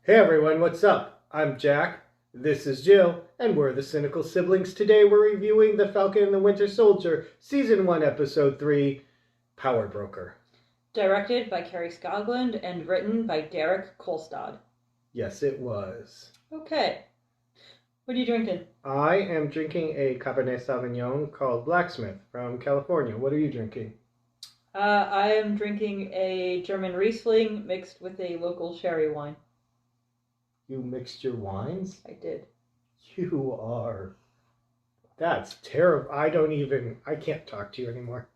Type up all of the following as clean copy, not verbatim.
Hey everyone, what's up? I'm Jack, this is Jill, and we're the Cynical Siblings. Today we're reviewing The Falcon and the Winter Soldier, Season 1, Episode 3, Power Broker. Directed by Carrie Scogland and written by Derek Kolstad. Yes, it was. Okay. What are you drinking? I am drinking a Cabernet Sauvignon called Blacksmith from California. What are you drinking? I am drinking a German Riesling mixed with a local sherry wine. You mixed your wines? I did. You are... That's terrible. I can't talk to you anymore.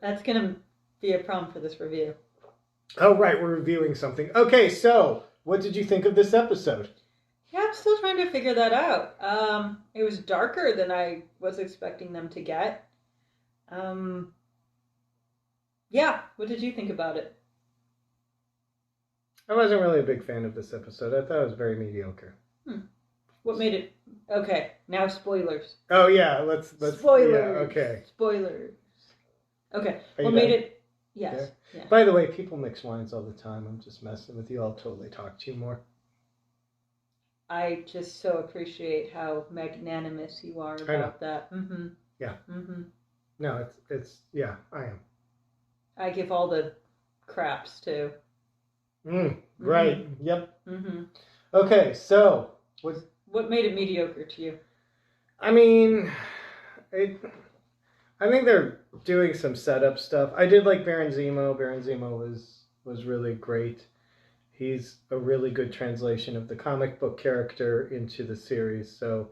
That's going to be a problem for this review. Oh, right, we're reviewing something. Okay, so, what did you think of this episode? Yeah, I'm still trying to figure that out. It was darker than I was expecting them to get. Yeah, what did you think about it? I wasn't really a big fan of this episode. I thought it was very mediocre. What made it... Okay, now spoilers. Oh, yeah, let's Spoilers. Yeah, okay. Spoilers. Okay, Are what you made done? it... Yes. Yeah. By the way, people mix wines all the time. I'm just messing with you. I'll totally talk to you more. I just so appreciate how magnanimous you are about that. Mm-hmm. Yeah. Mm-hmm. No, yeah, I am. I give all the craps too. Right. Mm-hmm. Yep. Mm-hmm. Okay, so what made it mediocre to you? I mean, I think they're doing some setup stuff. I did like Baron Zemo. Baron Zemo was really great. He's a really good translation of the comic book character into the series. So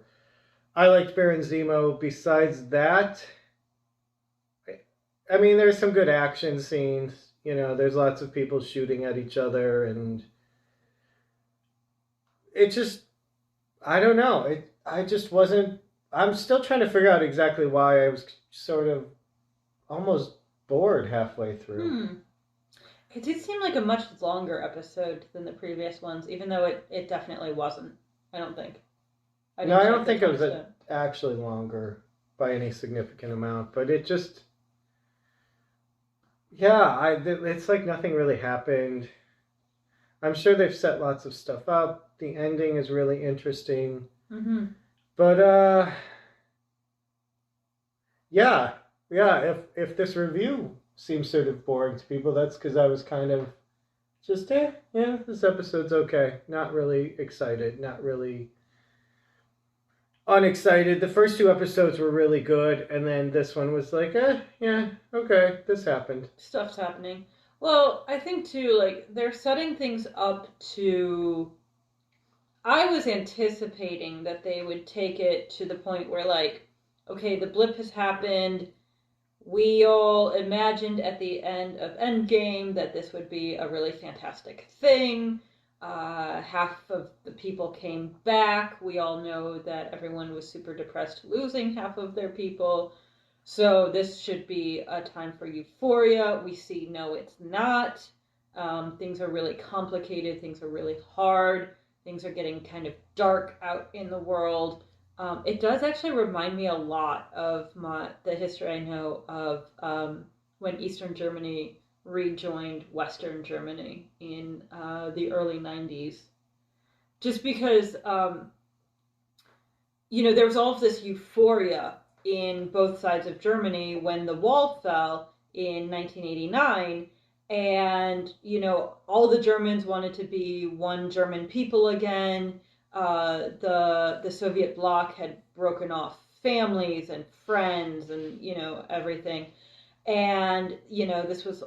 I liked Baron Zemo. Besides that, I mean, there's some good action scenes. You know, there's lots of people shooting at each other, and it just, I don't know. I just wasn't, I'm still trying to figure out exactly why I was sort of almost bored halfway through. It did seem like a much longer episode than the previous ones, even though it definitely wasn't, I don't think. I don't think it was actually longer by any significant amount, but it just... Yeah, it's like nothing really happened. I'm sure they've set lots of stuff up. The ending is really interesting. Mm-hmm. But, yeah, if this review seems sort of boring to people, that's because I was kind of just, this episode's okay. Not really excited, not really unexcited. The first two episodes were really good, and then this one was like, okay, this happened. Stuff's happening. Well, I think too, like, they're setting things up to... I was anticipating that they would take it to the point where, like, okay, the blip has happened. We all imagined at the end of Endgame that this would be a really fantastic thing. Half of the people came back. We all know that everyone was super depressed losing half of their people. So this should be a time for euphoria. We see, no, it's not. Things are really complicated. Things are really hard. Things are getting kind of dark out in the world. It does actually remind me a lot of the history I know of when Eastern Germany rejoined Western Germany in the early 90s. Just because, there was all of this euphoria in both sides of Germany when the wall fell in 1989. And, all the Germans wanted to be one German people again. The Soviet bloc had broken off families and friends and, everything. And, this was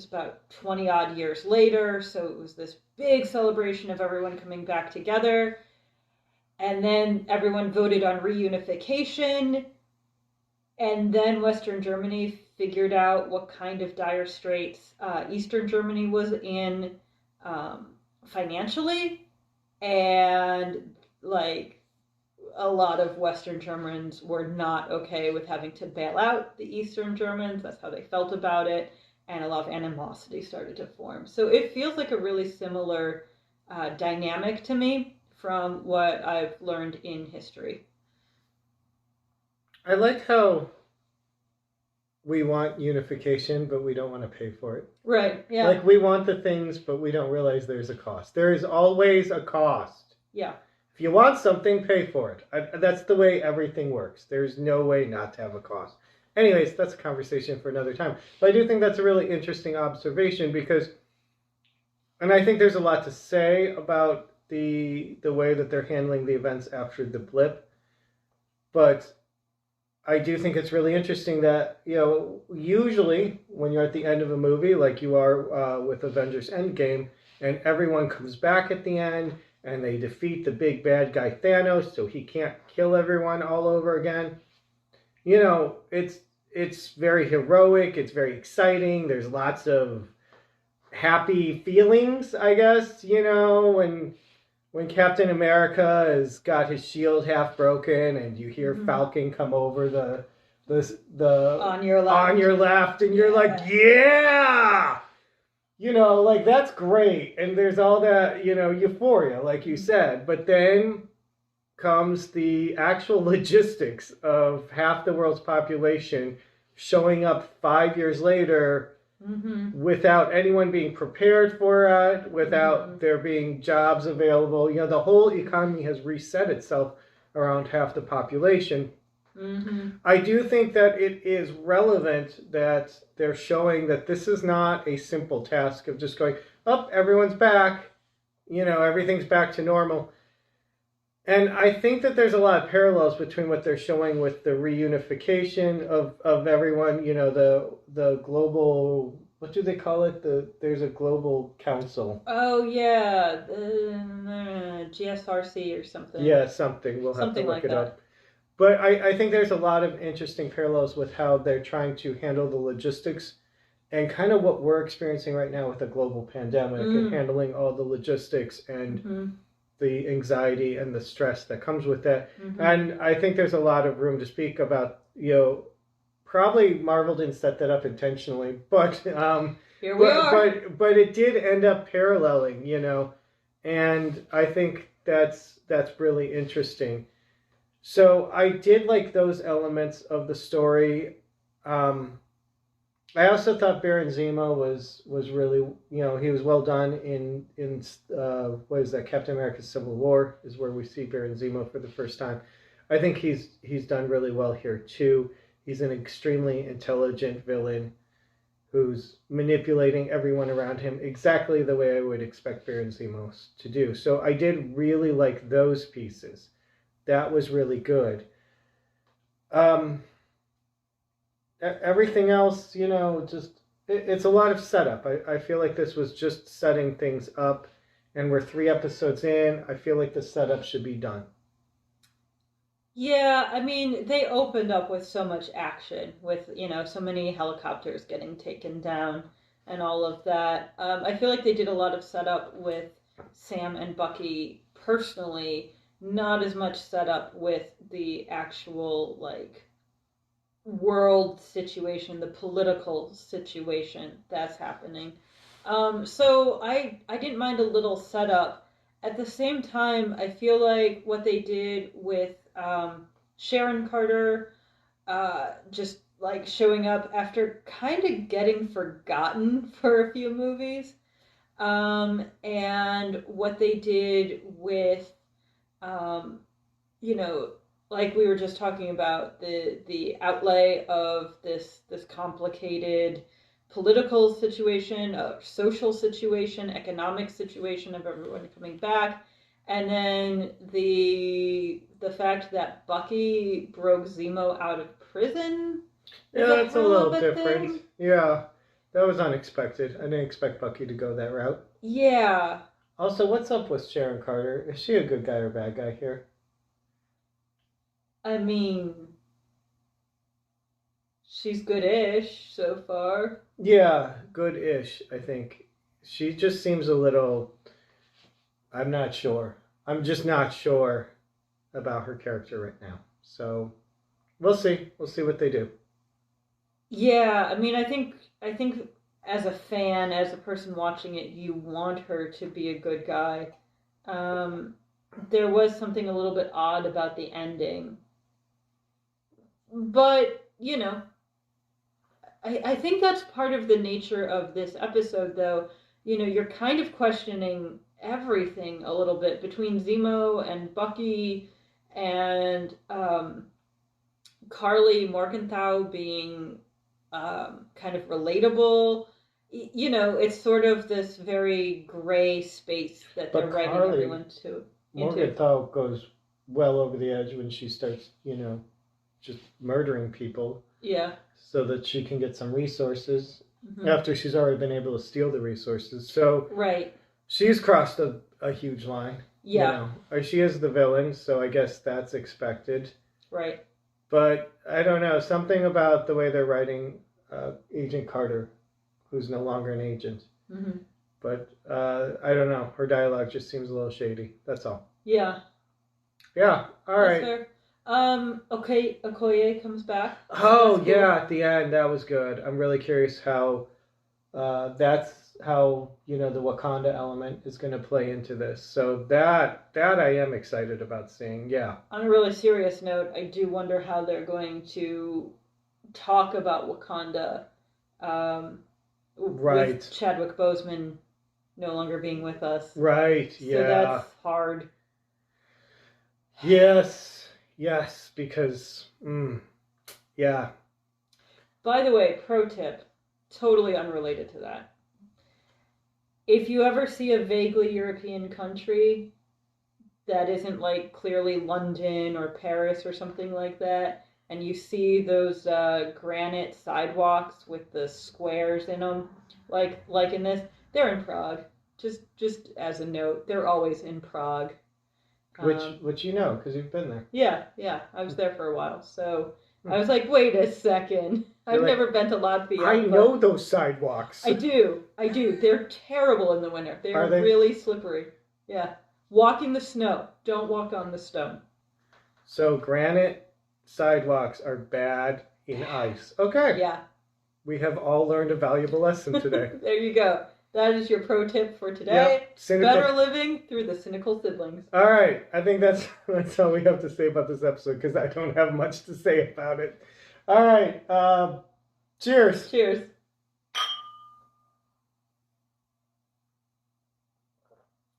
about 20 odd years later. So it was this big celebration of everyone coming back together. And then everyone voted on reunification. And then Western Germany figured out what kind of dire straits Eastern Germany was in financially. And, like, a lot of Western Germans were not okay with having to bail out the Eastern Germans. That's how they felt about it. And a lot of animosity started to form. So it feels like a really similar dynamic to me from what I've learned in history. I like how we want unification, but we don't want to pay for it. Right. Yeah. Like we want the things, but we don't realize there's a cost. There is always a cost. Yeah. If you want something, pay for it. That's the way everything works. There's no way not to have a cost. Anyways, that's a conversation for another time. But I do think that's a really interesting observation because, and I think there's a lot to say about the way that they're handling the events after the blip. But I do think it's really interesting that, usually when you're at the end of a movie, like you are with Avengers Endgame, and everyone comes back at the end and they defeat the big bad guy Thanos so he can't kill everyone all over again. It's very heroic, it's very exciting, there's lots of happy feelings, I guess, when Captain America has got his shield half broken and you hear Falcon come over the on your left and you're like, yeah, like that's great, and there's all that euphoria like you said, but then comes the actual logistics of half the world's population showing up 5 years later without anyone being prepared for it, without there being jobs available. The whole economy has reset itself around half the population. I do think that it is relevant that they're showing that this is not a simple task of just going, oh, everyone's back, everything's back to normal. And I think that there's a lot of parallels between what they're showing with the reunification of everyone, the global, what do they call it? There's a global council. Oh, yeah, GSRC or something. Yeah, something. We'll have something to look like it that. up. But I think there's a lot of interesting parallels with how they're trying to handle the logistics and kind of what we're experiencing right now with the global pandemic and handling all the logistics and the anxiety and the stress that comes with that. And I think there's a lot of room to speak about, probably Marvel didn't set that up intentionally, but here we are. But it did end up paralleling, and I think that's really interesting. So I did like those elements of the story. I also thought Baron Zemo was really, he was well done in what is that, Captain America Civil War is where we see Baron Zemo for the first time. I think he's done really well here too. He's an extremely intelligent villain who's manipulating everyone around him exactly the way I would expect Baron Zemo to do. So I did really like those pieces. That was really good. Everything else, just it's a lot of setup. I feel like this was just setting things up, and we're 3 episodes in. I feel like the setup should be done. Yeah, I mean, they opened up with so much action, with, so many helicopters getting taken down and all of that. I feel like they did a lot of setup with Sam and Bucky personally, not as much setup with the actual, world situation, the political situation that's happening. So I didn't mind a little setup. At the same time, I feel like what they did with Sharon Carter, just showing up after kind of getting forgotten for a few movies, and what they did with, like we were just talking about, the outlay of this complicated political situation, social situation, economic situation of everyone coming back, and then the fact that Bucky broke Zemo out of prison. Yeah, that's a little different. Thing. Yeah, that was unexpected. I didn't expect Bucky to go that route. Yeah. Also, what's up with Sharon Carter? Is she a good guy or bad guy here? I mean, she's good-ish so far. Yeah, good-ish, I think. She just seems a little... I'm not sure. I'm just not sure about her character right now. So, we'll see. We'll see what they do. Yeah, I mean, I think as a fan, as a person watching it, you want her to be a good guy. There was something a little bit odd about the ending. But, I think that's part of the nature of this episode, though. You know, you're kind of questioning everything a little bit between Zemo and Bucky and Carly Morgenthau being kind of relatable. You know, it's sort of this very gray space that they're But writing Carly everyone into. Morgenthau goes well over the edge when she starts, just murdering people Yeah. so that she can get some resources Mm-hmm. after she's already been able to steal the resources. So Right. she's crossed a huge line. Yeah. Or she is the villain, so I guess that's expected. Right. But I don't know, something about the way they're writing Agent Carter, who's no longer an agent. Mm-hmm. But I don't know, her dialogue just seems a little shady. That's all. Yeah. Yeah, all That's right. fair. Okay, Okoye comes back. Oh, That's cool. yeah, at the end, that was good. I'm really curious how that's how, the Wakanda element is going to play into this. So that I am excited about seeing, yeah. On a really serious note, I do wonder how they're going to talk about Wakanda Right. with Chadwick Boseman no longer being with us. Right, So yeah. that's hard. Yes, because, yeah. By the way, pro tip, totally unrelated to that. If you ever see a vaguely European country that isn't like clearly London or Paris or something like that, and you see those granite sidewalks with the squares in them, like in this, they're in Prague. Just as a note, they're always in Prague. Which you know, because you've been there. Yeah, I was there for a while, so I was like, wait a second. I've never been to Latvia. I know those sidewalks. I do. They're terrible in the winter. They are they? really slippery. Yeah. Walk in the snow. Don't walk on the stone. So granite sidewalks are bad in ice. Okay. Yeah. We have all learned a valuable lesson today. There you go. That is your pro tip for today. Yep. Better living through the Cynical Siblings. All right. I think that's all we have to say about this episode because I don't have much to say about it. All right. Cheers. Cheers.